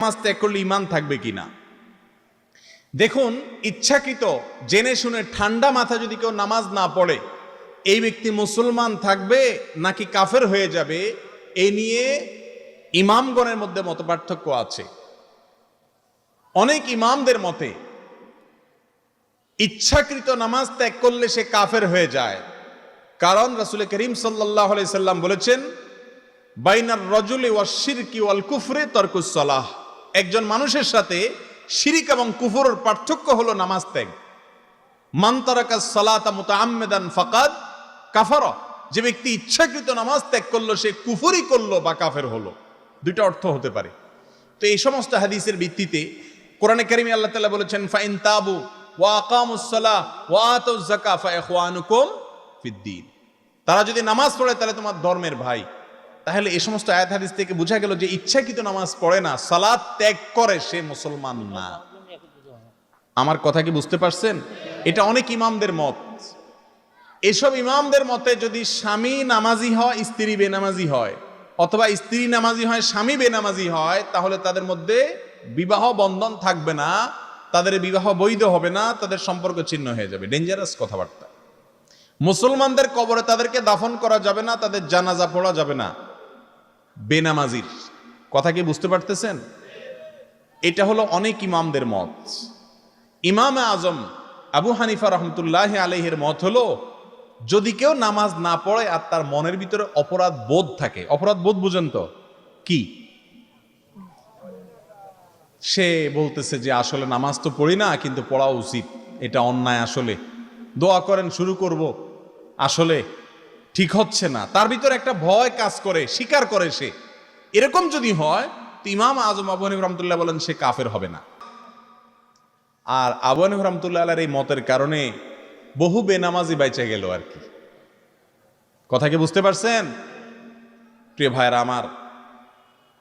নামাজ ত্যাগ করলে ঈমান থাকবে কিনা। দেখুন, ইচ্ছাকৃত জেনে শুনে ঠান্ডা মাথা যদি কেউ নামাজ না পড়ে, এই ব্যক্তি মুসলমান থাকবে নাকি কাফের হয়ে যাবে, এ নিয়ে ইমামগণের মধ্যে মতপার্থক্য আছে। অনেক ইমামদের মতে ইচ্ছাকৃত নামাজ ত্যাগ করলে সে কাফের হয়ে যায়, কারণ রাসূল করিম সাল্লাল্লাহু আলাইহি সাল্লাম বলেছেন, বাইনার রজুলি ওয়াশ শিরকি ওয়াল কুফরি তারকুস সালাহ। একজন মানুষের সাথে শিরিক এবং কুফরের পার্থক্য হলো নামাজ ত্যাগ। মান তারাকাস সালাতা মুতাআম্মিদান ফাকাদ কাফারা। যে ব্যক্তি ইচ্ছাকৃত নামাজ ত্যাগ করলো সে কুফরি করলো বা কাফের হলো, দুইটা অর্থ হতে পারে। তো এই সমস্ত হাদিসের ভিত্তিতে কোরআনে কারিমে আল্লাহ তাআলা বলেছেন, ফাইন তাবু ওয়া আকামুস সালাহ ওয়া আতুজ যাকাত ফা ইখওয়ানুকুম ফিদ্দীন। তারা যদি নামাজ পড়ে তাহলে তোমার ধর্মের ভাই। তাহলে এই সমস্ত আয়াত হাদিস থেকে বোঝা গেল যে ইচ্ছাকৃত নামাজ পড়ে না, সালাত ত্যাগ করে সে মুসলমান না। আমার কথা কি বুঝতে পারছেন? এটা অনেক ইমামদের মত। এসব ইমামদের মতে যদি স্বামী নামাজি হয়, স্ত্রী বেনামাজি হয়, অথবা স্ত্রী নামাজি হয়, স্বামী বেনামাজি হয়, তাহলে তাদের মধ্যে বিবাহ বন্ধন থাকবে না, তাদের বিবাহ বৈধ হবে না, তাদের সম্পর্ক ছিন্ন হয়ে যাবে। ডেঞ্জারাস কথাবার্তা। মুসলমানদের কবরে তাদেরকে দাফন করা যাবে না, তাদের জানাজা পড়া যাবে না বেনামাজির। কথা কি বুঝতে পারতেছেন? এটা হলো অনেক ইমামদের মত। ইমাম আজম আবু হানিফা রহমতুল্লাহ আলাইহির মত হলো, যদি কেউ নামাজ না পড়ে আর তার মনের ভিতরে অপরাধ বোধ থাকে, অপরাধ বোধ বুঝেন তো কি? সে বলতেছে যে আসলে নামাজ তো পড়ি না, কিন্তু পড়া উচিত, এটা অন্যায়, আসলে দোয়া করেন শুরু করব, আসলে ঠিক হচ্ছে না, তার ভিতরে একটা ভয় কাজ করে, স্বীকার করে সে, এরকম যদি হয় তো ইমাম আজম আবু হানিফা রহমতুল্লাহ বলেন সে কাফের হবে না। আর আবু হানিফা রহমতুল্লাহ আলাইহির এই মতের কারণে বহু বেনামাজি বাইচা গেল আর কি। কথা কি বুঝতে পারছেন? প্রিয় ভাইরা আমার,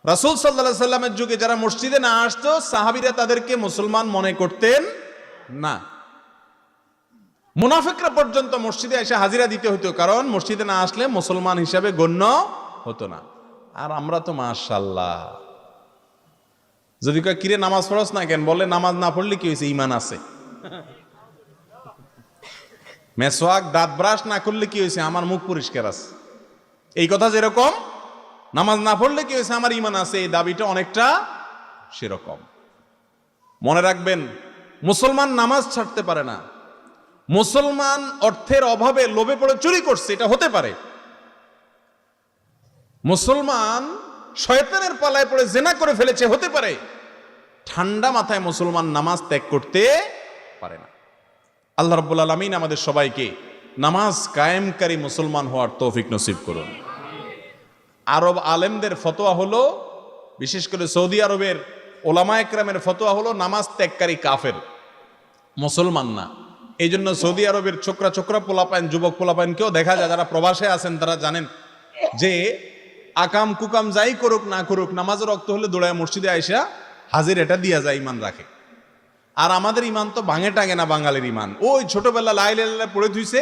রাসূল সাল্লাল্লাহু আলাইহি সাল্লামের যুগে যারা মসজিদে না আসতো, সাহাবীরা তাদেরকে মুসলমান মনে করতেন না। মুনাফিকরা পর্যন্ত মসজিদে এসে হাজিরা দিতে হতো, কারণ মসজিদে না আসলে মুসলমান হিসাবে গণ্য হতো না। আর আমরা তো মাশাআল্লাহ, যদি কয় কিরে নামাজ পড়ছ না কেন, বলে নামাজ না পড়লে কি হয়েছে, ঈমান আছে। মেসওয়াক দাঁত ব্রাশ না করলে কি হয়েছে, আমার মুখ পরিষ্কার আছে। এই কথা যেরকম নামাজ না পড়লে কি হয়েছে, আমার ঈমান আছে, এই দাবিটা অনেকটা সেরকম। মনে রাখবেন, মুসলমান নামাজ ছাড়তে পারে না। মুসলমান অর্থের অভাবে লোভে পড়ে চুরি করছে, এটা হতে পারে। মুসলমান শয়তানের পালায় পড়ে জিনা করে ফেলেছে, হতে পারে। ঠান্ডা মাথায় মুসলমান নামাজ ত্যাগ করতে পারে না। আল্লাহ রাব্বুল আলামিন আমাদের সবাইকে নামাজ কায়েমকারী মুসলমান হওয়ার তৌফিক নসিব করুন। আরব আলেমদের ফতোয়া হলো, বিশেষ করে সৌদি আরবের ওলামা একরামের ফতোয়া হলো, নামাজ ত্যাগকারী কাফের, মুসলমান না। এই জন্য সৌদি আরবের ছোকরা ছোকরা পোলাপাইন, যুবক পোলাপাইনকেও দেখা যায়, যারা প্রবাসে আছেন তারা জানেন যে আকাম কুকাম যাই করুক না করুক, নামাজের রক্ত হলে দৌড়ায় মসজিদে আইসা হাজির এটা দিয়া যায়, ইমান রাখে। আর আমাদের ইমান তো ভাঙে টাঙে না, বাঙালির ইমান ওই ছোটবেলা লাই লাই পড়ে ধুইছে,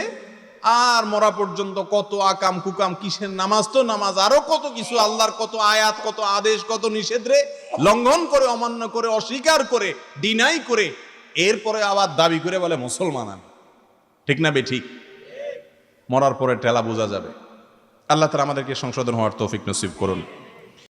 আর মরা পর্যন্ত কত আকাম কুকাম, কিসের নামাজ তো নামাজ, আরো কত কিছু, আল্লাহর কত আয়াত, কত আদেশ, কত নিষেধরে লঙ্ঘন করে, অমান্য করে, অস্বীকার করে, ডিনাই করে, এরপরে আবার দাবি করে বলে মুসলমান আমি। ঠিক না বে ঠিক? মরার পরে টেলা বোঝা যাবে। আল্লাহ তাআলা আমাদেরকে সংশোধন হওয়ার তৌফিক নসিব করুন।